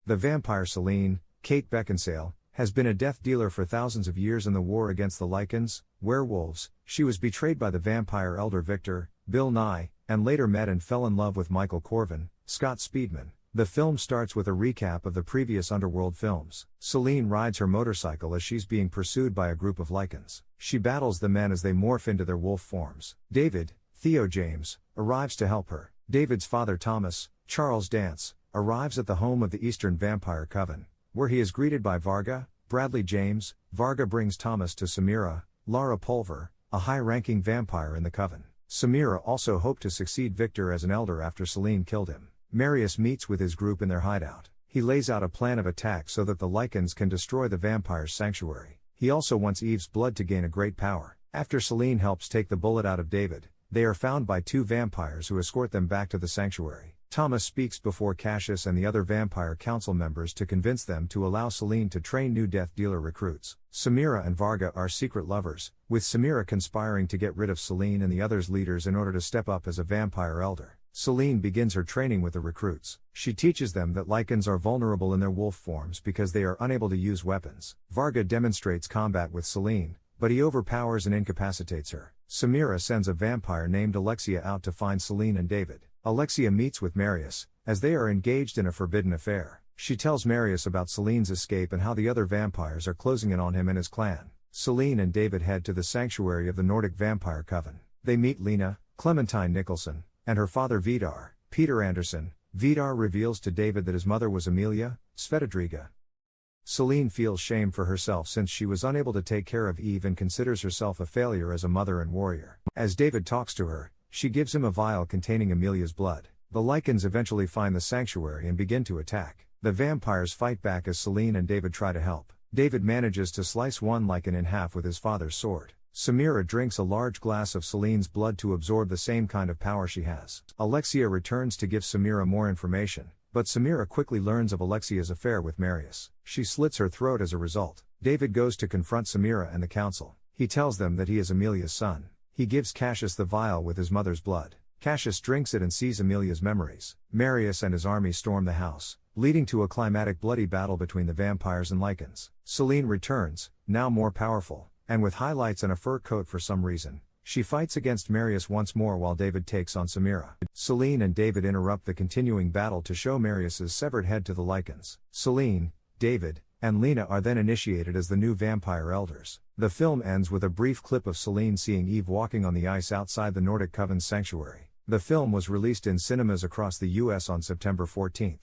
The vampire Selene, Kate Beckinsale, has been a death dealer for thousands of years in the war against the lycans, werewolves. She was betrayed by the vampire elder Victor, Bill Nye, and later met and fell in love with Michael Corvin, Scott Speedman. The film starts with a recap of the previous Underworld films. Selene rides her motorcycle as she's being pursued by a group of lycans. She battles the men as they morph into their wolf forms. David, Theo James, arrives to help her. David's father Thomas, Charles Dance, arrives at the home of the Eastern Vampire Coven, where he is greeted by Varga, Bradley James. Varga brings Thomas to Samira, Lara Pulver, a high-ranking vampire in the coven. Samira also hoped to succeed Victor as an elder after Selene killed him. Marius meets with his group in their hideout. He lays out a plan of attack so that the lycans can destroy the vampire's sanctuary. He also wants Eve's blood to gain a great power. After Selene helps take the bullet out of David, they are found by two vampires who escort them back to the sanctuary. Thomas speaks before Cassius and the other vampire council members to convince them to allow Selene to train new death dealer recruits. Samira and Varga are secret lovers, with Samira conspiring to get rid of Selene and the others' leaders in order to step up as a vampire elder. Selene begins her training with the recruits. She teaches them that lycans are vulnerable in their wolf forms because they are unable to use weapons. Varga demonstrates combat with Selene, but he overpowers and incapacitates her. Samira sends a vampire named Alexia out to find Selene and David. Alexia meets with Marius, as they are engaged in a forbidden affair. She tells Marius about Selene's escape and how the other vampires are closing in on him and his clan. Selene and David head to the sanctuary of the Nordic Vampire Coven. They meet Lena, Clementine Nicholson, and her father Vidar, Peter Anderson. Vidar reveals to David that his mother was Amelia Svetadriga. Selene feels shame for herself since she was unable to take care of Eve and considers herself a failure as a mother and warrior. As David talks to her, she gives him a vial containing Amelia's blood. The lycans eventually find the sanctuary and begin to attack. The vampires fight back as Selene and David try to help. David manages to slice one lycan in half with his father's sword. Samira drinks a large glass of Selene's blood to absorb the same kind of power she has. Alexia returns to give Samira more information, but Samira quickly learns of Alexia's affair with Marius. She slits her throat as a result. David goes to confront Samira and the council. He tells them that he is Amelia's son. He gives Cassius the vial with his mother's blood. Cassius drinks it and sees Amelia's memories. Marius and his army storm the house, leading to a climatic bloody battle between the vampires and lycans. Selene returns, now more powerful, and with highlights and a fur coat for some reason. She fights against Marius once more while David takes on Samira. Selene and David interrupt the continuing battle to show Marius's severed head to the lycans. Selene, David, and Lena are then initiated as the new vampire elders. The film ends with a brief clip of Selene seeing Eve walking on the ice outside the Nordic Coven's sanctuary. The film was released in cinemas across the US on September 14.